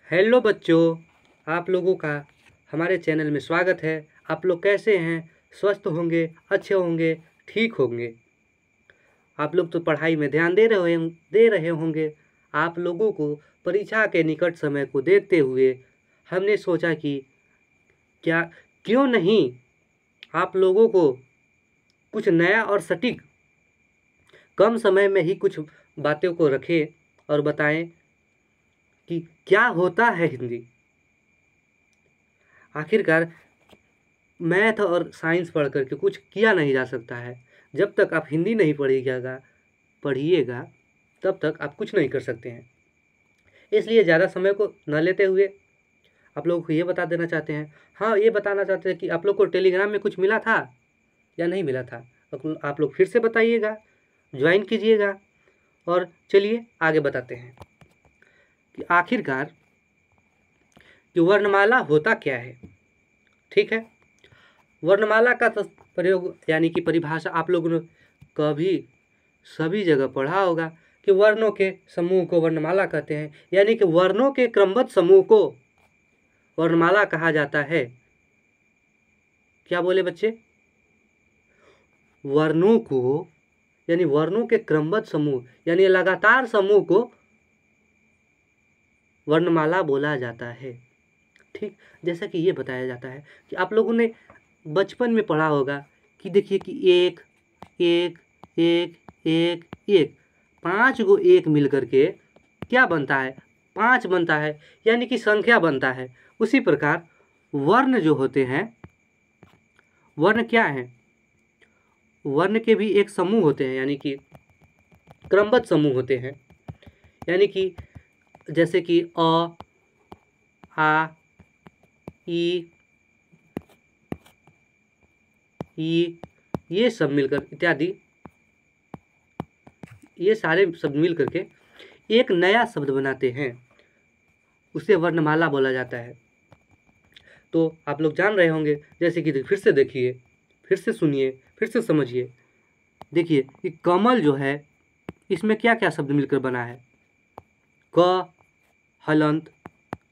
Hello बच्चों, आप लोगों का हमारे चैनल में स्वागत है। आप लोग कैसे हैं? स्वस्थ होंगे, अच्छे होंगे, ठीक होंगे। आप लोग तो पढ़ाई में ध्यान दे रहे होंगे। आप लोगों को परीक्षा के निकट समय को देखते हुए हमने सोचा कि क्या क्यों नहीं आप लोगों को कुछ नया और सटीक कम समय में ही कुछ बातों को रखें और बताएं कि क्या होता है हिंदी। आखिरकार मैथ और साइंस पढ़ करके कुछ किया नहीं जा सकता है। जब तक आप हिंदी नहीं पढ़िएगा तब तक आप कुछ नहीं कर सकते हैं। इसलिए ज़्यादा समय को न लेते हुए आप लोगों को ये बता देना चाहते हैं, हाँ ये बताना चाहते हैं कि आप लोग को टेलीग्राम में कुछ मिला था या नहीं मिला था। आप लोग फिर से बताइएगा, ज्वाइन कीजिएगा। और चलिए आगे बताते हैं कि आखिरकार कि वर्णमाला होता क्या है। ठीक है, वर्णमाला का प्रयोग यानी कि परिभाषा आप लोगों ने कभी सभी जगह पढ़ा होगा कि वर्णों के समूह को वर्णमाला कहते हैं, यानी कि वर्णों के क्रमबद्ध समूह को वर्णमाला कहा जाता है। क्या बोले बच्चे? वर्णों को यानी वर्णों के क्रमबद्ध समूह यानी लगातार समूह को वर्णमाला बोला जाता है। ठीक, जैसा कि ये बताया जाता है कि आप लोगों ने बचपन में पढ़ा होगा कि देखिए कि एक एक एक एक एक 5 गो एक मिल करके क्या बनता है? 5 बनता है, यानी कि संख्या बनता है। उसी प्रकार वर्ण जो होते हैं, वर्ण क्या है? वर्ण के भी एक समूह होते हैं, यानी कि क्रमबद्ध समूह होते हैं। यानी कि जैसे कि अ, आ, ई, ये सब मिलकर इत्यादि, ये सारे शब्द मिल करके एक नया शब्द बनाते हैं, उसे वर्णमाला बोला जाता है। तो आप लोग जान रहे होंगे, जैसे कि फिर से देखिए, फिर से सुनिए, फिर से समझिए। देखिए कि कमल जो है, इसमें क्या क्या शब्द मिलकर बना है? क, हलंत,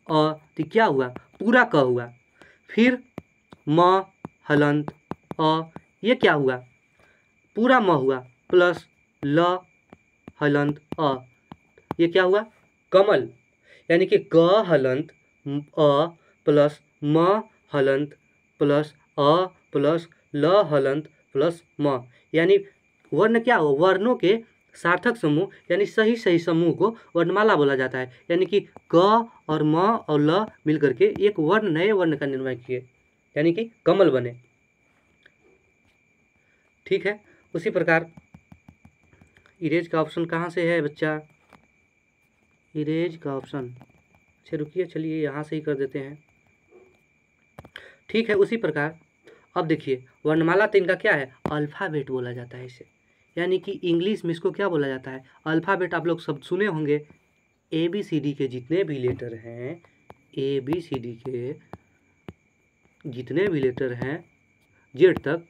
अ, तो क्या हुआ? पूरा क हुआ। फिर म, हलंत, अ, ये क्या हुआ? पूरा म हुआ, प्लस ल, हलंत, अ, ये क्या हुआ? कमल। यानी कि क हलंत अ प्लस म हलंत प्लस अ प्लस ल हलंत प्लस म, यानी वर्ण क्या हो? वर्णों के सार्थक समूह यानी सही सही समूह को वर्णमाला बोला जाता है। यानी कि क और म और ल मिलकर के एक वर्ण, नए वर्ण का निर्माण किए, यानी कि कमल बने। ठीक है, उसी प्रकार इरेज का ऑप्शन कहाँ से है बच्चा? इरेज का ऑप्शन, अच्छा रुकिए, चलिए यहाँ से ही कर देते हैं। ठीक है, उसी प्रकार अब देखिए वर्णमाला तो इनका क्या है? अल्फ़ाबेट बोला जाता है इसे, यानी कि इंग्लिश में इसको क्या बोला जाता है? अल्फ़ाबेट। आप लोग सब सुने होंगे, ABCD के जितने भी लेटर हैं, ABCD के जितने भी लेटर हैं जेड तक,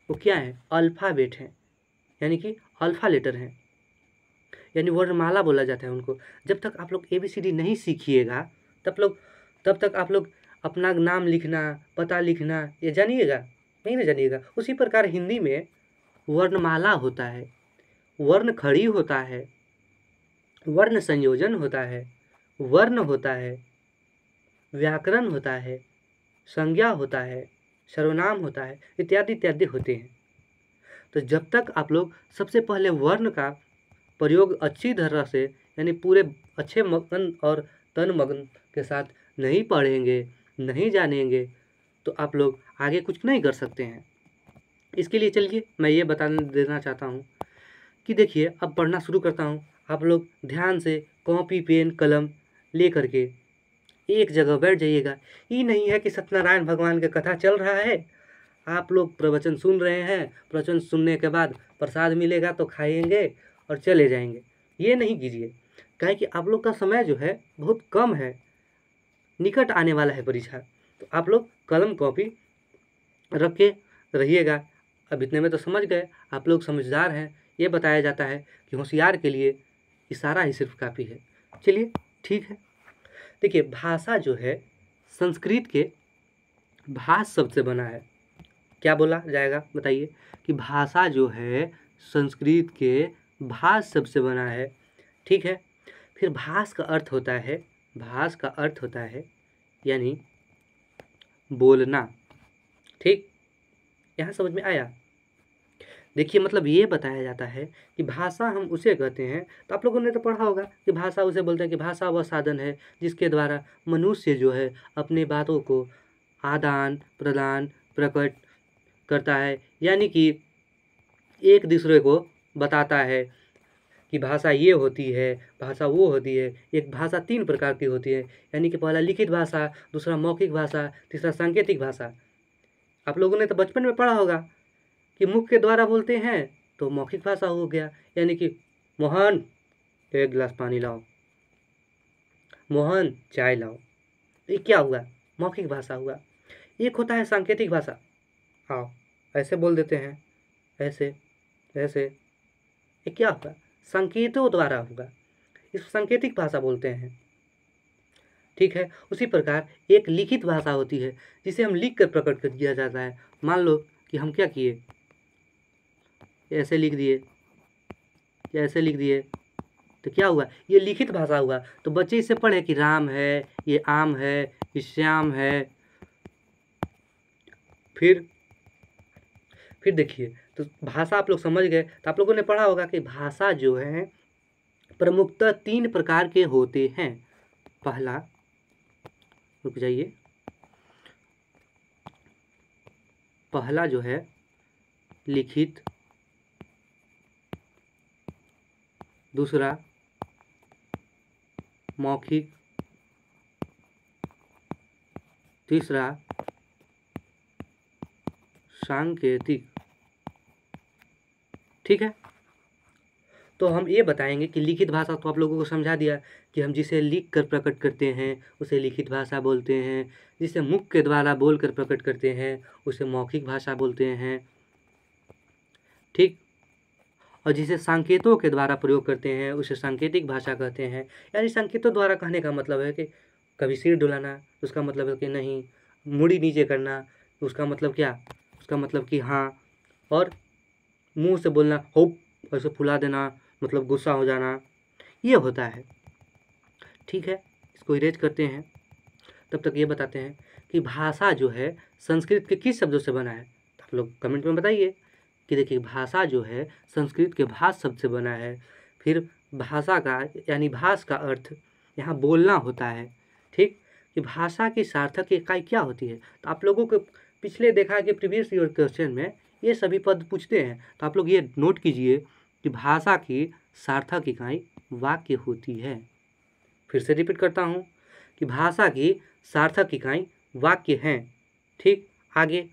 वो क्या है? अल्फ़ाबेट हैं, यानी कि अल्फ़ा लेटर हैं, यानी वर्णमाला बोला जाता है उनको। जब तक आप लोग ABCD नहीं सीखिएगा तब तक आप लोग अपना नाम लिखना, पता लिखना ये जानिएगा नहीं, ना जानिएगा। उसी प्रकार हिंदी में वर्णमाला होता है, वर्ण खड़ी होता है, वर्ण संयोजन होता है, वर्ण होता है, व्याकरण होता है, संज्ञा होता है, सर्वनाम होता है, इत्यादि इत्यादि होते हैं। तो जब तक आप लोग सबसे पहले वर्ण का प्रयोग अच्छी तरह से यानी पूरे अच्छे मगन और तन मगन के साथ नहीं पढ़ेंगे, नहीं जानेंगे, तो आप लोग आगे कुछ नहीं कर सकते हैं। इसके लिए चलिए मैं ये बताने देना चाहता हूँ कि देखिए अब पढ़ना शुरू करता हूँ। आप लोग ध्यान से कॉपी पेन कलम ले करके एक जगह बैठ जाइएगा। ये नहीं है कि सत्यनारायण भगवान की कथा चल रहा है, आप लोग प्रवचन सुन रहे हैं, प्रवचन सुनने के बाद प्रसाद मिलेगा तो खाएंगे और चले जाएंगे। ये नहीं कीजिए, काहे कि आप लोग का समय जो है बहुत कम है, निकट आने वाला है परीक्षा। तो आप लोग कलम कॉपी रख के रहिएगा। अब इतने में तो समझ गए, आप लोग समझदार हैं। ये बताया जाता है कि होशियार के लिए इशारा ही सिर्फ काफ़ी है। चलिए ठीक है। देखिए भाषा जो है संस्कृत के भाष शब्द से बना है। क्या बोला जाएगा बताइए कि भाषा जो है संस्कृत के भाष शब्द से बना है। ठीक है। फिर भाष का अर्थ होता है, भाष का अर्थ होता है यानी बोलना। ठीक, यहाँ समझ में आया। देखिए मतलब ये बताया जाता है कि भाषा हम उसे कहते हैं, तो आप लोगों ने तो पढ़ा होगा कि भाषा उसे बोलते हैं कि भाषा वह साधन है जिसके द्वारा मनुष्य जो है अपने बातों को आदान प्रदान प्रकट करता है, यानी कि एक दूसरे को बताता है कि भाषा ये होती है, भाषा वो होती है। एक भाषा 3 प्रकार की होती है, यानी कि पहला लिखित भाषा, दूसरा मौखिक भाषा, तीसरा सांकेतिक भाषा। आप लोगों ने तो बचपन में पढ़ा होगा कि मुख के द्वारा बोलते हैं तो मौखिक भाषा हो गया, यानी कि मोहन 1 गिलास पानी लाओ, मोहन चाय लाओ। ये क्या हुआ? मौखिक भाषा हुआ। एक होता है सांकेतिक भाषा, आओ ऐसे बोल देते हैं, ऐसे ऐसे। ये क्या होगा? संकेतों द्वारा होगा, इस सांकेतिक भाषा बोलते हैं। ठीक है। उसी प्रकार एक लिखित भाषा होती है जिसे हम लिख कर प्रकट कर दिया जाता है। मान लो कि हम क्या किए, ऐसे लिख दिए या ऐसे लिख दिए, तो क्या हुआ? ये लिखित भाषा हुआ। तो बच्चे इससे पढ़े कि राम है, ये आम है, ये श्याम है। फिर देखिए, तो भाषा आप लोग समझ गए। तो आप लोगों ने पढ़ा होगा कि भाषा जो है प्रमुखतः 3 प्रकार के होते हैं। पहला, रुक जाइए, पहला जो है लिखित, दूसरा मौखिक, तीसरा सांकेतिक। ठीक है। तो हम ये बताएंगे कि लिखित भाषा तो आप लोगों को समझा दिया कि हम जिसे लिख कर प्रकट करते हैं उसे लिखित भाषा बोलते हैं, जिसे मुख के द्वारा बोल कर प्रकट करते हैं उसे मौखिक भाषा बोलते हैं। ठीक। और जिसे संकेतों के द्वारा प्रयोग करते हैं उसे सांकेतिक भाषा कहते हैं। यानी संकेतों द्वारा कहने का मतलब है कि कभी सिर डुलाना, उसका मतलब है कि नहीं, मुड़ी नीचे करना, उसका मतलब क्या, उसका मतलब कि हाँ, और मुंह से बोलना हो, ऐसे फुला देना, मतलब गुस्सा हो जाना, ये होता है। ठीक है। इसको इरेज करते हैं। तब तक ये बताते हैं कि भाषा जो है संस्कृत के किस शब्दों से बना है। आप लोग कमेंट में बताइए कि देखिए भाषा जो है संस्कृत के भाष शब्द से बना है। फिर भाषा का यानी भाष का अर्थ यहाँ बोलना होता है। ठीक। कि भाषा की सार्थक इकाई क्या होती है। तो आप लोगों को पिछले देखा कि प्रीवियस ईयर क्वेश्चन में ये सभी पद पूछते हैं, तो आप लोग ये नोट कीजिए कि भाषा की सार्थक इकाई वाक्य होती है। फिर से रिपीट करता हूँ कि भाषा की सार्थक इकाई वाक्य हैं। ठीक। आगे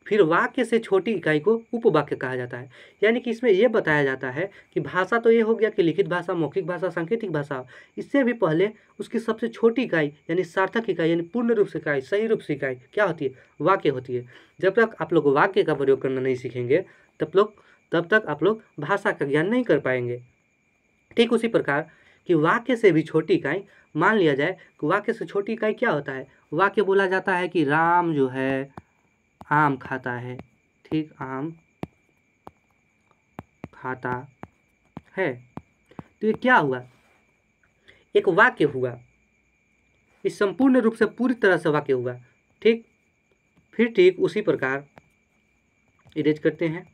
फिर वाक्य से छोटी इकाई को उपवाक्य कहा जाता है। यानी कि इसमें यह बताया जाता है कि भाषा तो ये हो गया कि लिखित भाषा, मौखिक भाषा, सांकेतिक भाषा, इससे भी पहले उसकी सबसे छोटी इकाई यानी सार्थक इकाई यानी पूर्ण रूप से इकाई, सही रूप से इकाई क्या होती है? वाक्य होती है। जब तक आप लोग वाक्य का प्रयोग करना नहीं सीखेंगे तब तक आप लोग भाषा का ज्ञान नहीं कर पाएंगे। ठीक उसी प्रकार कि वाक्य से भी छोटी इकाई, मान लिया जाए कि वाक्य से छोटी इकाई क्या होता है? वाक्य बोला जाता है कि राम जो है आम खाता है। ठीक, आम खाता है। तो ये क्या हुआ? एक वाक्य हुआ। इस संपूर्ण रूप से पूरी तरह से वाक्य हुआ। ठीक। फिर ठीक उसी प्रकार इरेज करते हैं।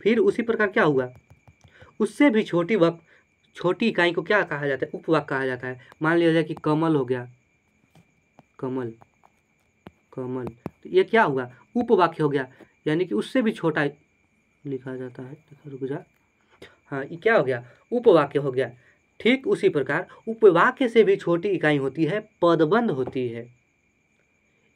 फिर उसी प्रकार क्या हुआ? उससे भी छोटी इकाई को क्या कहा जाता है? उपवाक्य कहा जाता है। मान लिया जाए कि कमल हो गया, कमल, कमल, तो ये क्या हुआ? उपवाक्य हो गया, यानी कि उससे भी छोटा लिखा जाता है। रुक जा, हाँ, ये क्या हो गया? उपवाक्य हो गया। ठीक उसी प्रकार उपवाक्य से भी छोटी इकाई होती है, पदबंध होती है।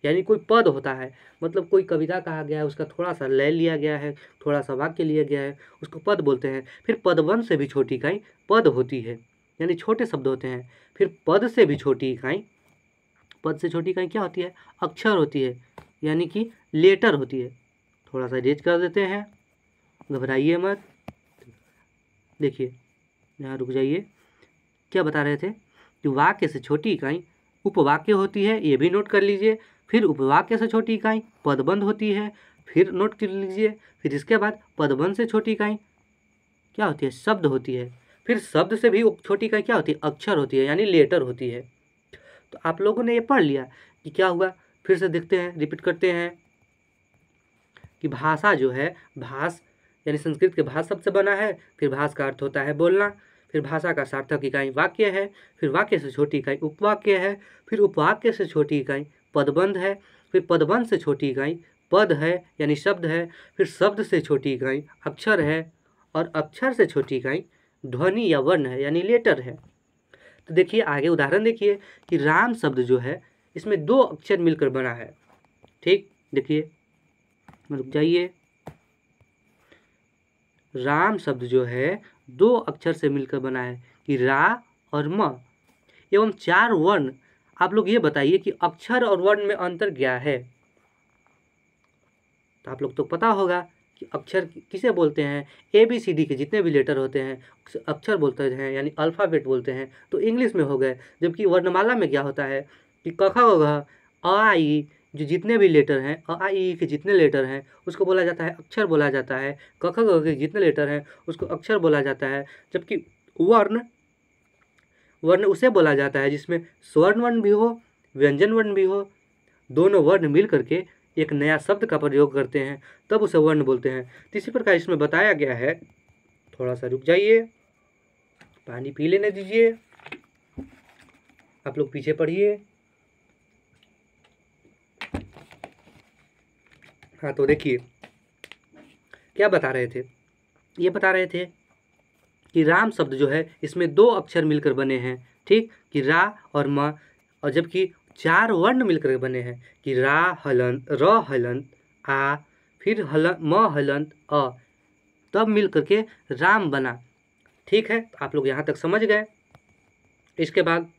यानी कोई पद होता है, मतलब कोई कविता कहा गया है, उसका थोड़ा सा लय लिया गया है, थोड़ा सा वाक्य लिया गया है, उसको पद बोलते हैं। फिर पदबंध से भी छोटी इकाई पद होती है, यानी छोटे शब्द होते हैं। फिर पद से भी छोटी इकाई, पद से छोटी इकाई क्या होती है? अक्षर होती है, यानी कि लेटर होती है। थोड़ा सा रेज कर देते हैं, घबराइए मत। देखिए यहाँ रुक जाइए, क्या बता रहे थे कि वाक्य से छोटी इकाई उपवाक्य होती है, ये भी नोट कर लीजिए। फिर उपवाक्य से छोटी इकाई पदबंध होती है, फिर नोट कर लीजिए। फिर इसके बाद पदबंध से छोटी इकाई क्या होती है? शब्द होती है। फिर शब्द से भी छोटी इकाई क्या होती है? अक्षर होती है, यानी लेटर होती है। तो आप लोगों ने ये पढ़ लिया कि क्या हुआ। फिर से देखते हैं, रिपीट करते हैं कि भाषा जो है, भाष यानी संस्कृत के भाष शब्द से बना है। फिर भाष का अर्थ होता है बोलना। फिर भाषा का सार्थक इकाई वाक्य है। फिर वाक्य से छोटी इकाई उपवाक्य है। फिर उपवाक्य से छोटी इकाई पदबंध है। फिर पदबंध से छोटी इकाई पद है, यानी शब्द है। फिर शब्द से छोटी इकाई अक्षर है, और अक्षर से छोटी इकाई ध्वनि या वर्ण है, यानी लेटर है। तो देखिए आगे उदाहरण देखिए कि राम शब्द जो है इसमें 2 अक्षर मिलकर बना है। ठीक, देखिए, रुक जाइए। राम शब्द जो है 2 अक्षर से मिलकर बना है कि रा और म एवं 4 वर्ण। आप लोग ये बताइए कि अक्षर और वर्ण में अंतर क्या है? तो आप लोग तो पता होगा कि अक्षर किसे बोलते हैं? ABCD के जितने भी लेटर होते हैं अक्षर बोलते हैं, यानी अल्फ़ाबेट बोलते हैं। तो इंग्लिश में हो गए। जबकि वर्णमाला में क्या होता है कि क ख ग घ अ आ इ, जो जितने भी लेटर हैं अ आ इ के जितने लेटर हैं उसको बोला जाता है अक्षर बोला जाता है। क ख ग घ के जितने लेटर हैं उसको अक्षर बोला जाता है। जबकि वर्ण वर्ण उसे बोला जाता है जिसमें स्वर्ण वर्ण भी हो, व्यंजन वर्ण भी हो। दोनों वर्ण मिल करके एक नया शब्द का प्रयोग करते हैं, तब उसे वर्ण बोलते हैं। तो इसी प्रकार इसमें बताया गया है। थोड़ा सा रुक जाइए, पानी पी लेने दीजिए। आप लोग पीछे पढ़िए। हाँ, तो देखिए क्या बता रहे थे। ये बता रहे थे कि राम शब्द जो है इसमें 2 अक्षर मिलकर बने हैं। ठीक, कि रा और म, और जबकि 4 वर्ण मिलकर बने हैं कि रा हलंत, र हलंत, आ, फिर म हलंत, अ, तब मिल करके राम बना। ठीक है, तो आप लोग यहाँ तक समझ गए। इसके बाद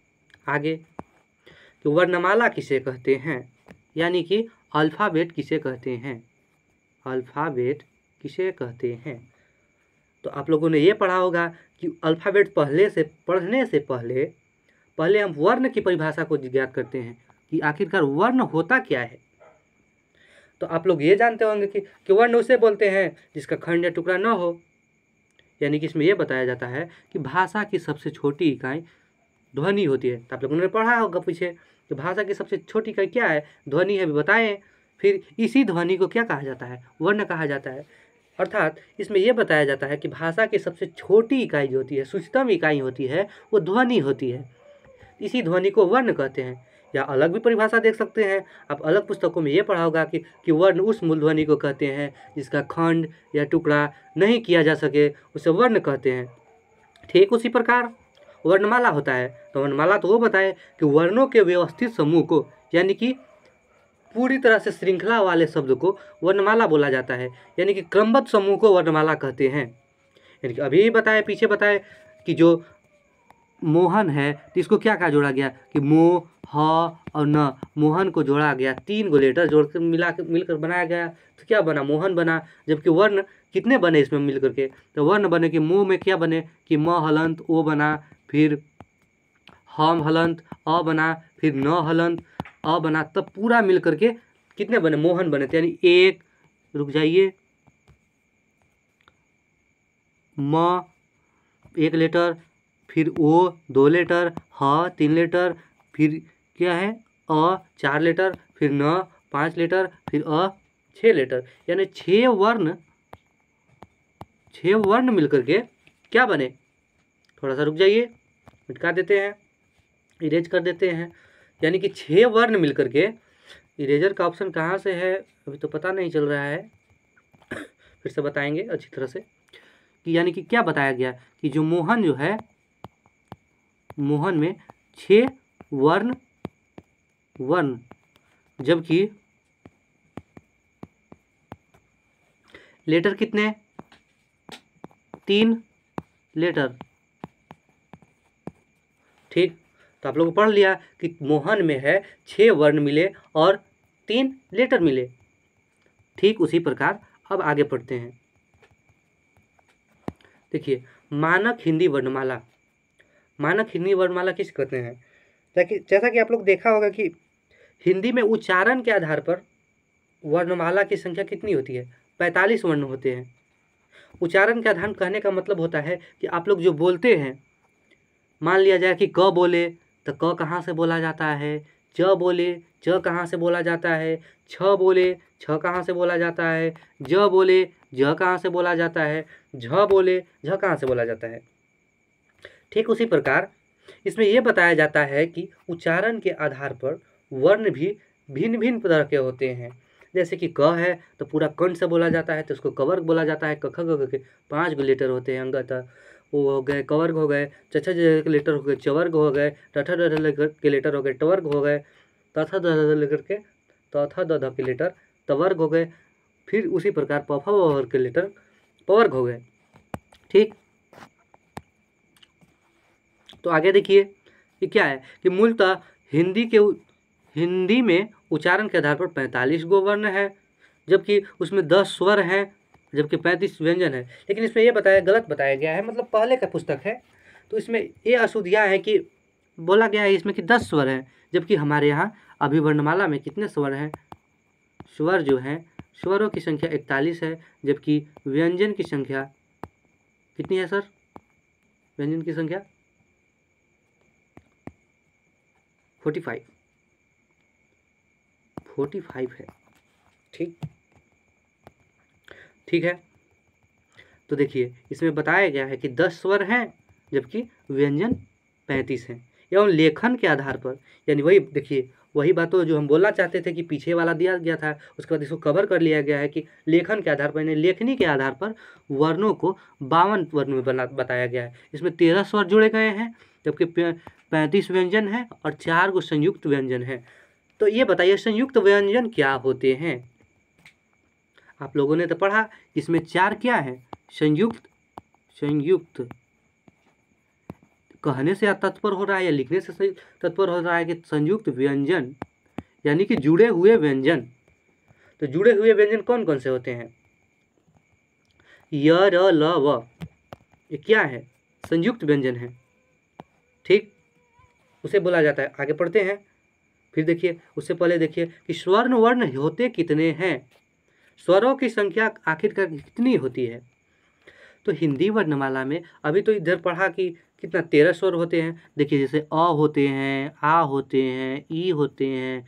आगे कि वर्णमाला किसे कहते हैं, यानी कि अल्फ़ाबेट किसे कहते हैं? अल्फ़ाबेट किसे कहते हैं? तो आप लोगों ने ये पढ़ा होगा कि अल्फ़ाबेट पढ़ने से पहले हम वर्ण की परिभाषा को ज्ञात करते हैं कि आखिरकार वर्ण होता क्या है। तो आप लोग ये जानते होंगे कि वर्ण उसे बोलते हैं जिसका खंड या टुकड़ा न हो। यानी कि इसमें यह बताया जाता है कि भाषा की सबसे छोटी इकाई ध्वनि होती है। तो आप लोगों ने पढ़ा होगा पीछे कि भाषा की सबसे छोटी इकाई क्या है? ध्वनि है, भी बताएं। फिर इसी ध्वनि को क्या कहा जाता है? वर्ण कहा जाता है। अर्थात इसमें यह बताया जाता है कि भाषा की सबसे छोटी इकाई जो होती है, सूक्ष्मतम इकाई होती है, वो ध्वनि होती है। इसी ध्वनि को वर्ण कहते हैं, या अलग भी परिभाषा देख सकते हैं। आप अलग पुस्तकों में ये पढ़ा होगा कि वर्ण उस मूल ध्वनि को कहते हैं जिसका खंड या टुकड़ा नहीं किया जा सके, उसे वर्ण कहते हैं। ठीक उसी प्रकार वर्णमाला होता है। तो वर्णमाला तो वो बताए कि वर्णों के व्यवस्थित समूह को, यानी कि पूरी तरह से श्रृंखला वाले शब्द को वर्णमाला बोला जाता है, यानी कि क्रमबद्ध समूह को वर्णमाला कहते हैं। यानी कि अभी बताए, पीछे बताए कि जो मोहन है तो इसको क्या कहा जोड़ा गया कि मो, ह और न, मोहन को जोड़ा गया। 3 गो लेटर जोड़कर मिलकर बनाया गया, तो क्या बना? मोहन बना। जबकि वर्ण कितने बने इसमें मिलकर के? तो वर्ण बने कि मो में क्या बने कि म हलंत ओ बना, फिर हम हलंत अ बना, फिर न हलंत अ बना, तब पूरा मिल करके कितने बने? मोहन बने। तो यानी 1, रुक जाइए, म 1 लेटर, फिर ओ 2 लेटर, ह 3 लेटर, फिर क्या है अ 4 लेटर, फिर न 5 लेटर, फिर अ 6 लेटर, यानी 6 वर्ण मिलकर के क्या बने? थोड़ा सा रुक जाइए, मिटा देते हैं, इरेज कर देते हैं। यानी कि 6 वर्ण मिलकर के, इरेजर का ऑप्शन कहाँ से है अभी तो पता नहीं चल रहा है, फिर से बताएंगे अच्छी तरह से कि यानी कि क्या बताया गया कि जो मोहन जो है, मोहन में 6 वर्ण, जबकि लेटर कितने? 3 लेटर। ठीक, तो आप लोगों को पढ़ लिया कि मोहन में है 6 वर्ण मिले और 3 लेटर मिले। ठीक उसी प्रकार अब आगे पढ़ते हैं। देखिए, मानक हिंदी वर्णमाला। मानक हिंदी वर्णमाला किसे कहते हैं? जैसा कि आप लोग देखा होगा कि हिंदी में उच्चारण के आधार पर वर्णमाला की संख्या कितनी होती है? 45 वर्ण होते हैं। उच्चारण के आधार कहने का मतलब होता है कि आप लोग जो बोलते हैं, मान लिया जाए कि क बोले तो क कहाँ से बोला जाता है, च बोले च कहाँ से बोला जाता है, छ बोले छ कहाँ से बोला जाता है, ज बोले ज कहाँ से बोला जाता है, झ बोले झ कहाँ से बोला जाता है। ठीक उसी प्रकार इसमें यह बताया जाता है कि उच्चारण के आधार पर वर्ण भी भिन्न भिन्न तरह के होते हैं। जैसे कि क है तो पूरा कंठ से बोला जाता है तो उसको कवर्ग बोला जाता है। क ख ग घ के 5 गो लेटर होते हैं अंगतः, वो हो गए कवर्ग हो गए, छ छ ज के लेटर हो गए चवर्ग हो गए, ठ ठ ड ढ के लेटर हो गए टवर्ग हो गए, त थ द ध लेकर के त थ द ध के लेटर तवर्ग हो गए, फिर उसी प्रकार प फ व के लेटर पवर्ग हो गए। ठीक, तो आगे देखिए कि क्या है कि मूलतः हिंदी में उच्चारण के आधार पर 45 गो वर्ण है, जबकि उसमें 10 स्वर हैं, जबकि 35 व्यंजन है। लेकिन इसमें यह गलत बताया गया है, मतलब पहले का पुस्तक है तो इसमें ये अशुद्धियाँ है कि बोला गया है इसमें कि 10 स्वर हैं, जबकि हमारे यहाँ अभी वर्णमाला में कितने स्वर हैं? स्वर जो हैं, स्वरों की संख्या 41 है, जबकि व्यंजन की संख्या कितनी है सर? व्यंजन की संख्या 45 है। ठीक है, तो देखिए इसमें बताया गया है कि 10 स्वर हैं जबकि व्यंजन 35 हैं। एवं लेखन के आधार पर, यानी वही देखिए वही बातों जो हम बोलना चाहते थे कि पीछे वाला दिया गया था, उसके बाद इसको कवर कर लिया गया है कि लेखन के आधार पर, यानी लेखनी के आधार पर वर्णों को 52 वर्ण में बताया गया है। इसमें 13 स्वर जुड़े गए हैं, जबकि 35 व्यंजन है और 4 गो संयुक्त व्यंजन है। तो ये बताइए संयुक्त व्यंजन क्या होते हैं? आप लोगों ने तो पढ़ा, इसमें 4 क्या है? संयुक्त कहने से तत्पर हो रहा है या लिखने से तत्पर हो रहा है कि संयुक्त व्यंजन यानी कि जुड़े हुए व्यंजन। तो जुड़े हुए व्यंजन कौन कौन से होते हैं? य, र, ल, व, ये क्या है? संयुक्त व्यंजन है। ठीक, उसे बोला जाता है। आगे पढ़ते हैं, फिर देखिए उससे पहले देखिए कि स्वर्ण वर्ण होते कितने हैं? स्वरों की संख्या आखिरकार कितनी होती है? तो हिंदी वर्णमाला में अभी तो इधर पढ़ा कि कितना 13 स्वर होते हैं। देखिए जैसे अ होते हैं, आ होते हैं, ई होते हैं,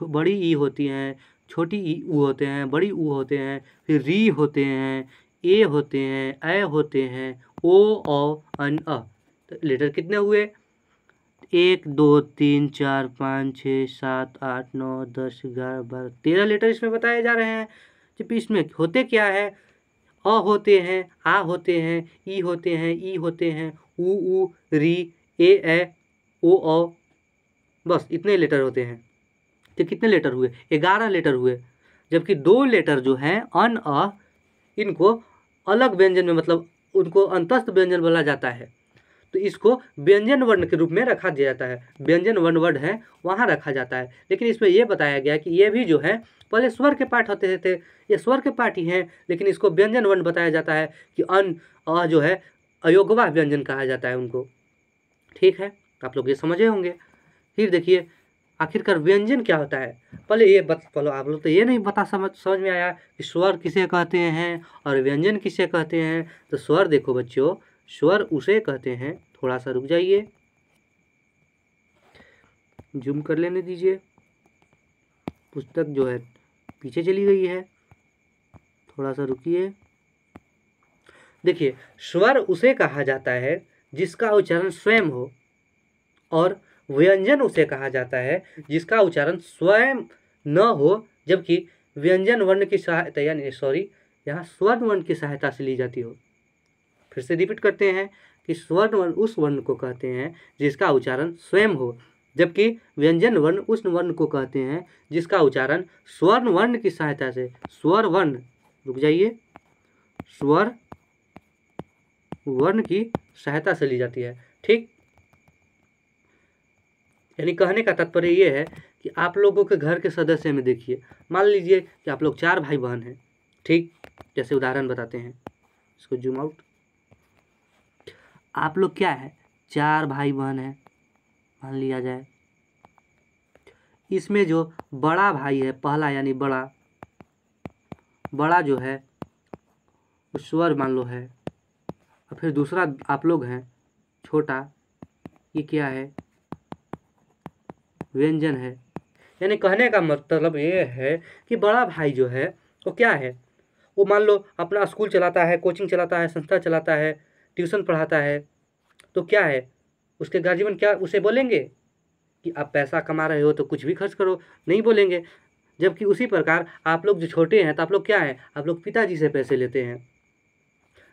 बड़ी ई होती हैं, छोटी ई ऊ होते हैं, बड़ी ऊ होते हैं, फिर री होते हैं, ए होते हैं, ऐ होते हैं, ओ, अन, अ। तो लेटर कितने हुए? 1 2 3 4 5 6 7 8 9 10 11 12 13 लेटर इसमें बताए जा रहे हैं। जब इसमें होते क्या है? अ होते हैं, आ होते हैं, ई होते हैं, ई होते हैं, ऊ, री, ए, ओ, बस इतने लेटर होते हैं। तो कितने लेटर हुए? 11 लेटर हुए। जबकि 2 लेटर जो हैं अन, अ, इनको अलग व्यंजन में, मतलब उनको अंतस्थ व्यंजन बोला जाता है। तो इसको व्यंजन वर्ण के रूप में रखा दिया जाता है। व्यंजन वर्ण वर्ड है वहाँ रखा जाता है। लेकिन इसमें यह बताया गया कि ये भी जो है पहले स्वर के पाठ होते थे, ये स्वर के पाठ ही हैं, लेकिन इसको व्यंजन वर्ण बताया जाता है कि अन, अ जो है अयोगवा व्यंजन कहा जाता है उनको। ठीक है, आप लोग ये समझे होंगे। फिर देखिए आखिरकार व्यंजन क्या होता है? पहले आप लोग तो ये नहीं समझ में आया कि स्वर किसे कहते हैं और व्यंजन किसे कहते हैं। तो स्वर देखो बच्चों, स्वर उसे कहते हैं, थोड़ा सा रुक जाइए, जूम कर लेने दीजिए, पुस्तक जो है पीछे चली गई है, थोड़ा सा रुकिए। देखिए स्वर उसे कहा जाता है जिसका उच्चारण स्वयं हो, और व्यंजन उसे कहा जाता है जिसका उच्चारण स्वयं न हो, जबकि व्यंजन वर्ण की सहायता, यानी यहाँ स्वर्ण वर्ण की सहायता से ली जाती हो। फिर से रिपीट करते हैं कि स्वर्ण वर्ण उस वर्ण को कहते हैं जिसका उच्चारण स्वयं हो, जबकि व्यंजन वर्ण उस वर्ण को कहते हैं जिसका उच्चारण स्वर्ण वर्ण की सहायता से, स्वर वर्ण, रुक जाइए, स्वर वर्ण की सहायता से ली जाती है। ठीक, यानी कहने का तात्पर्य ये है कि आप लोगों के घर के सदस्य में देखिए, मान लीजिए कि आप लोग 4 भाई बहन हैं। ठीक, जैसे उदाहरण बताते हैं, इसको जूम आउट। आप लोग क्या है, 4 भाई बहन हैं मान लिया जाए। इसमें जो बड़ा भाई है पहला, यानी बड़ा जो है वो स्वर मान लो है, और फिर दूसरा आप लोग हैं छोटा, ये क्या है, व्यंजन है। यानी कहने का मतलब ये है कि बड़ा भाई जो है वो क्या है, वो मान लो अपना स्कूल चलाता है, कोचिंग चलाता है, संस्था चलाता है, ट्यूशन पढ़ाता है, तो क्या है उसके गार्जियन क्या उसे बोलेंगे कि आप पैसा कमा रहे हो तो कुछ भी खर्च करो, नहीं बोलेंगे। जबकि उसी प्रकार आप लोग जो छोटे हैं तो आप लोग क्या है, आप लोग पिताजी से पैसे लेते हैं,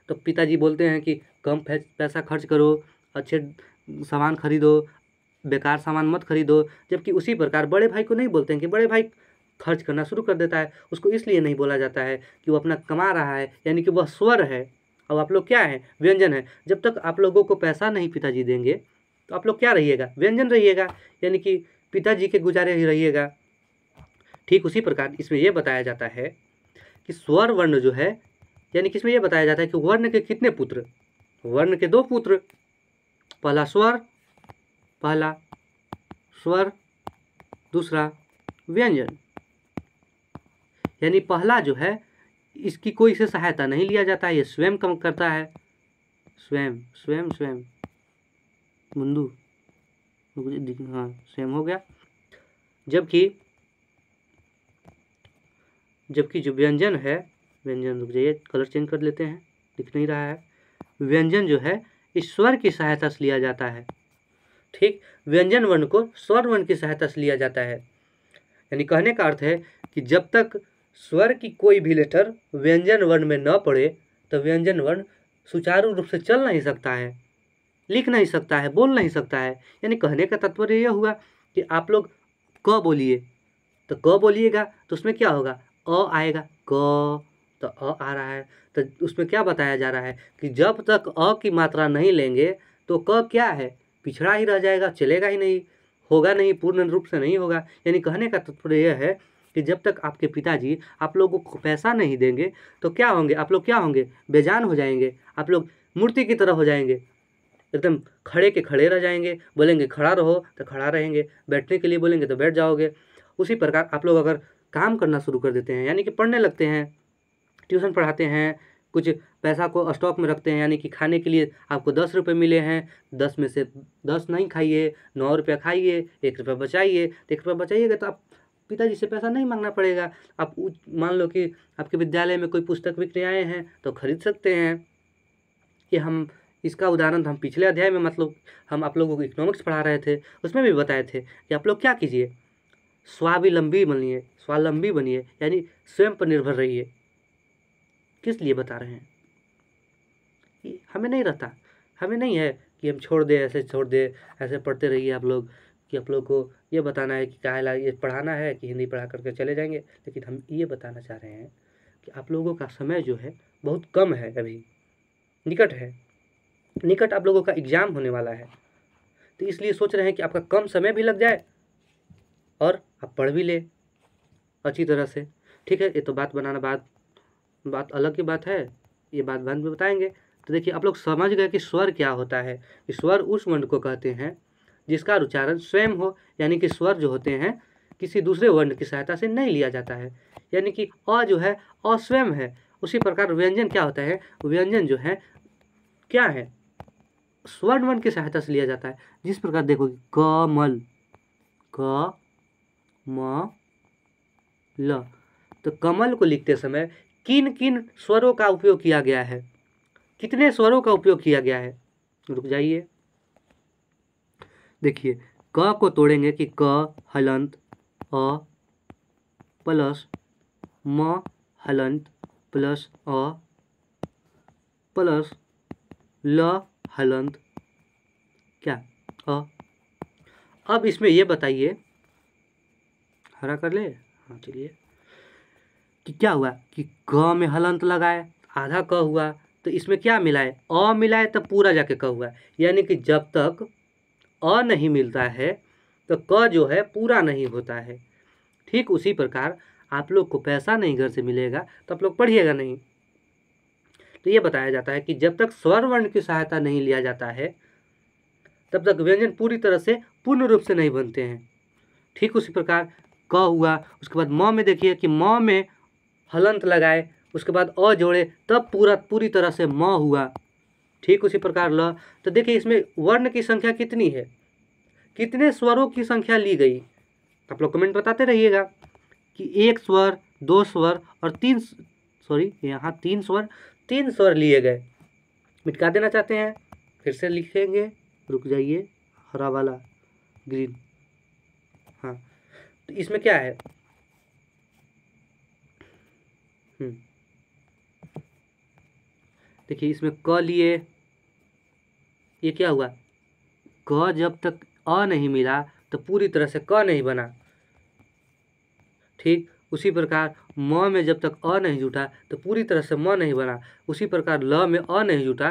तो पिताजी बोलते हैं कि कम पैसा खर्च करो, अच्छे सामान खरीदो, बेकार सामान मत खरीदो। जबकि उसी प्रकार बड़े भाई को नहीं बोलते हैं कि बड़े भाई खर्च करना शुरू कर देता है, उसको इसलिए नहीं बोला जाता है कि वो अपना कमा रहा है, यानी कि वह स्वर है और आप लोग क्या है, व्यंजन है। जब तक आप लोगों को पैसा नहीं पिताजी देंगे तो आप लोग क्या रहिएगा, व्यंजन रहिएगा, यानी कि पिताजी के गुजारे ही रहिएगा। ठीक उसी प्रकार इसमें यह बताया जाता है कि स्वर वर्ण जो है, यानी कि इसमें यह बताया जाता है कि वर्ण के कितने पुत्र, वर्ण के 2 पुत्र, पहला स्वर दूसरा व्यंजन। यानी पहला जो है इसकी कोई से सहायता नहीं लिया जाता है, ये स्वयं कम करता है, स्वयं मुंदू, हाँ स्वयं हो गया। जबकि जो व्यंजन है, व्यंजन रुक जाइए कलर चेंज कर लेते हैं, दिख नहीं रहा है, व्यंजन जो है इस स्वर की सहायता से लिया जाता है। ठीक, व्यंजन वर्ण को स्वर वर्ण की सहायता से लिया जाता है। यानी कहने का अर्थ है कि जब तक स्वर की कोई भी लेटर व्यंजन वर्ण में न पड़े तो व्यंजन वर्ण सुचारू रूप से चल नहीं सकता है, लिख नहीं सकता है, बोल नहीं सकता है। यानी कहने का तात्पर्य यह हुआ कि आप लोग क बोलिए, तो क बोलिएगा तो उसमें क्या होगा, अ आएगा, क तो अ आ रहा है, तो उसमें क्या बताया जा रहा है कि जब तक अ की मात्रा नहीं लेंगे तो क क्या है, पिछड़ा ही रह जाएगा, चलेगा ही नहीं, होगा नहीं, पूर्ण रूप से नहीं होगा। यानी कहने का तात्पर्य यह है कि जब तक आपके पिताजी आप लोगों को पैसा नहीं देंगे तो क्या होंगे, आप लोग क्या होंगे, बेजान हो जाएंगे, आप लोग मूर्ति की तरह हो जाएंगे, एकदम खड़े के खड़े रह जाएंगे, बोलेंगे खड़ा रहो तो खड़ा रहेंगे, बैठने के लिए बोलेंगे तो बैठ जाओगे। उसी प्रकार आप लोग अगर काम करना शुरू कर देते हैं, यानी कि पढ़ने लगते हैं, ट्यूशन पढ़ाते हैं, कुछ पैसा को स्टॉक में रखते हैं, यानी कि खाने के लिए आपको 10 रुपये मिले हैं, 10 में से 10 नहीं खाइए, 9 रुपया खाइए, 1 रुपया बचाइए, तो 1 रुपया बचाइएगा तो आप पिताजी से पैसा नहीं मांगना पड़ेगा। आप मान लो कि आपके विद्यालय में कोई पुस्तक बिकने आए हैं तो खरीद सकते हैं। कि हम इसका उदाहरण हम पिछले अध्याय में, मतलब हम आप लोगों को इकोनॉमिक्स पढ़ा रहे थे, उसमें भी बताए थे कि आप लोग क्या कीजिए, स्वावलंबी बनिए, यानी स्वयं पर निर्भर रहिए। किस लिए बता रहे हैं, कि हमें नहीं रहता, हमें नहीं है कि हम छोड़ दे, ऐसे पढ़ते रहिए आप लोग, कि आप लोग को ये बताना है कि काहे ला ये पढ़ाना है कि हिंदी पढ़ा करके चले जाएंगे। लेकिन हम ये बताना चाह रहे हैं कि आप लोगों का समय जो है बहुत कम है, अभी निकट आप लोगों का एग्ज़ाम होने वाला है, तो इसलिए सोच रहे हैं कि आपका कम समय भी लग जाए और आप पढ़ भी ले अच्छी तरह से। ठीक है, ये तो बात अलग की बात है, ये बात बाद में बताएंगे। तो देखिए आप लोग समझ गए कि स्वर क्या होता है। स्वर उस वर्ण को कहते हैं जिसका उच्चारण स्वयं हो, यानी कि स्वर जो होते हैं किसी दूसरे वर्ण की सहायता से नहीं लिया जाता है, यानी कि अ जो है अस्वयं है। उसी प्रकार व्यंजन क्या होता है, व्यंजन जो है क्या है, स्वर्ण वर्ण की सहायता से लिया जाता है। जिस प्रकार देखो कमल, क म ल, तो कमल को लिखते समय किन किन स्वरों का उपयोग किया गया है, कितने स्वरों का उपयोग किया गया है, रुक जाइए देखिए। क को तोड़ेंगे कि क हलंत अ प्लस म हलंत प्लस अ प्लस ल हलंत क्या अ। अब इसमें ये बताइए, हरा कर ले, हाँ चलिए, कि क्या हुआ कि क में हलंत लगाए, आधा क हुआ, तो इसमें क्या मिलाए, अ मिलाए, तब पूरा जाके क हुआ। यानी कि जब तक अ नहीं मिलता है तो क जो है पूरा नहीं होता है। ठीक उसी प्रकार आप लोग को पैसा नहीं घर से मिलेगा तो आप लोग पढ़िएगा नहीं। तो ये बताया जाता है कि जब तक स्वर वर्ण की सहायता नहीं लिया जाता है तब तक व्यंजन पूरी तरह से पूर्ण रूप से नहीं बनते हैं। ठीक उसी प्रकार क हुआ, उसके बाद म में देखिए कि म में हलंत लगाए, उसके बाद अ जोड़े, तब पूरी तरह से म हुआ। ठीक उसी प्रकार ल। तो देखिए इसमें वर्ण की संख्या कितनी है, कितने स्वरों की संख्या ली गई, आप लोग कमेंट बताते रहिएगा कि 1 स्वर, 2 स्वर और 3 यहाँ 3 स्वर लिए गए। मिटा देना चाहते हैं, फिर से लिखेंगे, रुक जाइए, हरा वाला ग्रीन। हाँ, तो इसमें क्या है, देखिए इसमें क लिए, ये क्या हुआ, क जब तक अ नहीं मिला तो पूरी तरह से क नहीं बना। ठीक उसी प्रकार म में जब तक अ नहीं जुटा तो पूरी तरह से म नहीं बना। उसी प्रकार ल में अ नहीं जुटा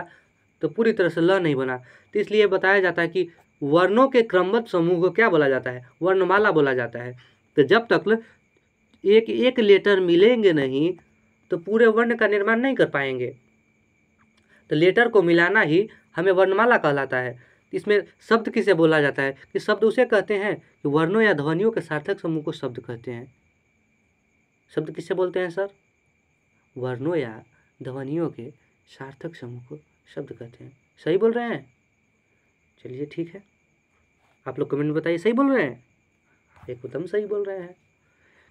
तो पूरी तरह से ल नहीं बना। तो इसलिए बताया जाता है कि वर्णों के क्रमबद्ध समूह को क्या बोला जाता है, वर्णमाला बोला जाता है। तो जब तक एक एक लेटर मिलेंगे नहीं तो पूरे वर्ण का निर्माण नहीं कर पाएंगे। तो लेटर को मिलाना ही हमें वर्णमाला कहलाता है। इसमें शब्द किसे बोला जाता है, कि शब्द उसे कहते हैं कि वर्णों या ध्वनियों के सार्थक समूह को शब्द कहते हैं। शब्द किसे बोलते हैं सर, वर्णों या ध्वनियों के सार्थक समूह को शब्द कहते हैं। सही बोल रहे हैं, चलिए ठीक है, आप लोग कमेंट में बताइए सही बोल रहे हैं। एकदम सही बोल रहे हैं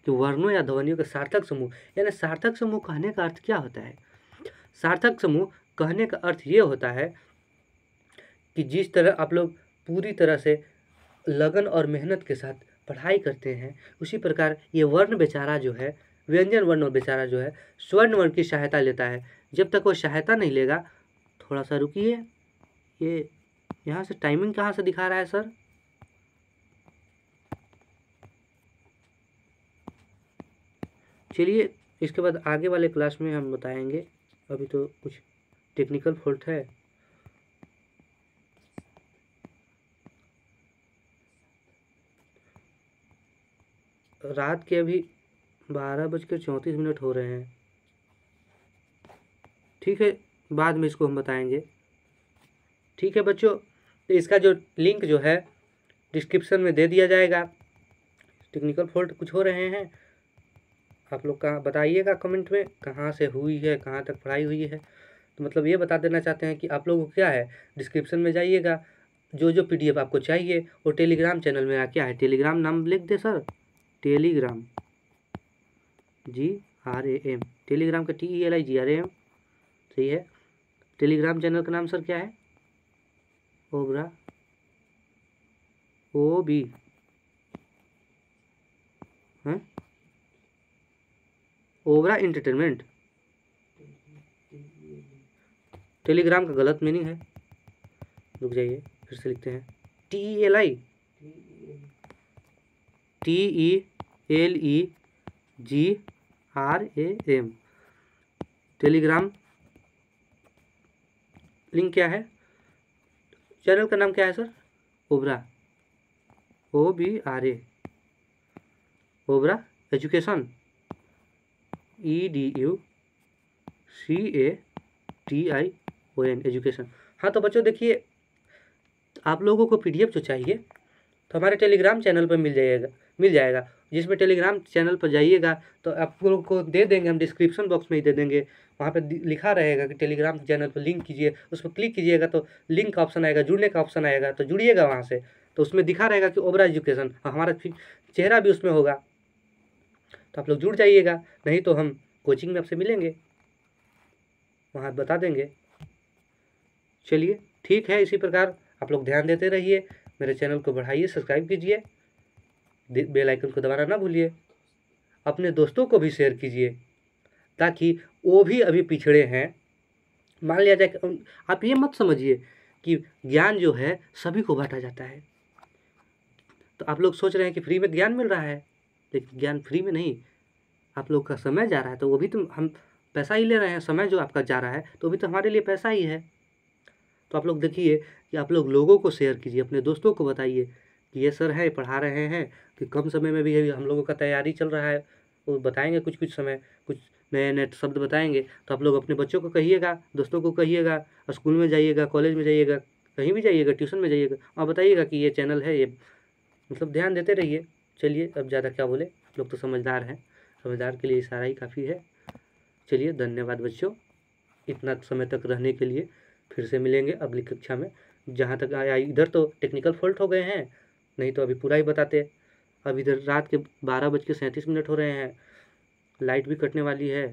कि वर्णों या ध्वनियों के सार्थक समूह, यानी सार्थक समूह कहने का अर्थ क्या होता है। सार्थक समूह कहने का अर्थ ये होता है कि जिस तरह आप लोग पूरी तरह से लगन और मेहनत के साथ पढ़ाई करते हैं, उसी प्रकार ये वर्ण बेचारा जो है, व्यंजन वर्ण बेचारा जो है, स्वर्ण वर्ण की सहायता लेता है। जब तक वो सहायता नहीं लेगा, थोड़ा सा रुकिए, ये यहाँ से टाइमिंग कहाँ से दिखा रहा है सर, चलिए इसके बाद आगे वाले क्लास में हम बताएंगे, अभी तो कुछ टेक्निकल फॉल्ट है। रात के अभी 12:34 हो रहे हैं। ठीक है, बाद में इसको हम बताएंगे। ठीक है बच्चों, तो इसका जो लिंक जो है डिस्क्रिप्शन में दे दिया जाएगा। टेक्निकल फॉल्ट कुछ हो रहे हैं, आप लोग कहाँ बताइएगा कमेंट में कहाँ से हुई है, कहाँ तक पढ़ाई हुई है। तो मतलब ये बता देना चाहते हैं कि आप लोगों को क्या है, डिस्क्रिप्शन में जाइएगा, जो PDF आपको चाहिए वो टेलीग्राम चैनल में क्या है, टेलीग्राम नाम लिख दे सर, टेलीग्राम GRAM, टेलीग्राम का TELIGRAM, सही है। टेलीग्राम चैनल का नाम सर क्या है, ओबरा OB हैं, ओबरा एंटरटेनमेंट। टेलीग्राम का गलत मीनिंग है, रुक जाइए फिर से लिखते हैं, TELIGRAM, टेलीग्राम। लिंक क्या है, चैनल का नाम क्या है sir, Obra OBRA, Obra education, EDUCATION, education. हाँ तो बच्चों देखिए, आप लोगों को PDF जो चाहिए तो हमारे टेलीग्राम चैनल पर मिल जाएगा। जिसमें टेलीग्राम चैनल पर जाइएगा तो आप लोगों को दे देंगे, हम डिस्क्रिप्शन बॉक्स में ही दे देंगे। वहाँ पे लिखा रहेगा कि टेलीग्राम चैनल पर लिंक कीजिए, उस पर क्लिक कीजिएगा तो लिंक का ऑप्शन आएगा, जुड़ने का ऑप्शन आएगा, तो जुड़िएगा वहाँ से। तो उसमें दिखा रहेगा कि ओबरा एजुकेशन, हमारा चेहरा भी उसमें होगा, तो आप लोग जुड़ जाइएगा। नहीं तो हम कोचिंग में आपसे मिलेंगे, वहाँ बता देंगे। चलिए ठीक है, इसी प्रकार आप लोग ध्यान देते रहिए, मेरे चैनल को बढ़ाइए, सब्सक्राइब कीजिए, बेल आइकन को दबाना ना भूलिए, अपने दोस्तों को भी शेयर कीजिए ताकि वो भी अभी पिछड़े हैं। मान लिया जाए, आप ये मत समझिए कि ज्ञान जो है सभी को बांटा जाता है। तो आप लोग सोच रहे हैं कि फ्री में ज्ञान मिल रहा है, लेकिन ज्ञान फ्री में नहीं, आप लोग का समय जा रहा है, तो वो भी तो हम पैसा ही ले रहे हैं। समय जो आपका जा रहा है तो भी तो हमारे लिए पैसा ही है। तो आप लोग देखिए कि आप लोग लोगों को शेयर कीजिए, अपने दोस्तों को बताइए कि ये सर है, पढ़ा रहे हैं, कि कम समय में भी हम लोगों का तैयारी चल रहा है, वो बताएंगे कुछ समय, कुछ नए नए शब्द बताएंगे। तो आप लोग अपने बच्चों को कहिएगा, दोस्तों को कहिएगा, स्कूल में जाइएगा, कॉलेज में जाइएगा, कहीं भी जाइएगा, ट्यूशन में जाइएगा, आप बताइएगा कि ये चैनल है, ये मतलब ध्यान देते रहिए। चलिए अब ज़्यादा क्या बोले, लोग तो समझदार हैं, समझदार के लिए इशारा ही काफ़ी है। चलिए धन्यवाद बच्चों, इतना समय तक रहने के लिए। फिर से मिलेंगे अगली कक्षा में। जहाँ तक आया, इधर तो टेक्निकल फॉल्ट हो गए हैं, नहीं तो अभी पूरा ही बताते। अब इधर रात के 12:37 हो रहे हैं, लाइट भी कटने वाली है,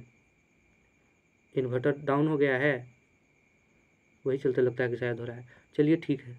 इन्वर्टर डाउन हो गया है, वही चलते लगता है कि शायद हो रहा है। चलिए ठीक है।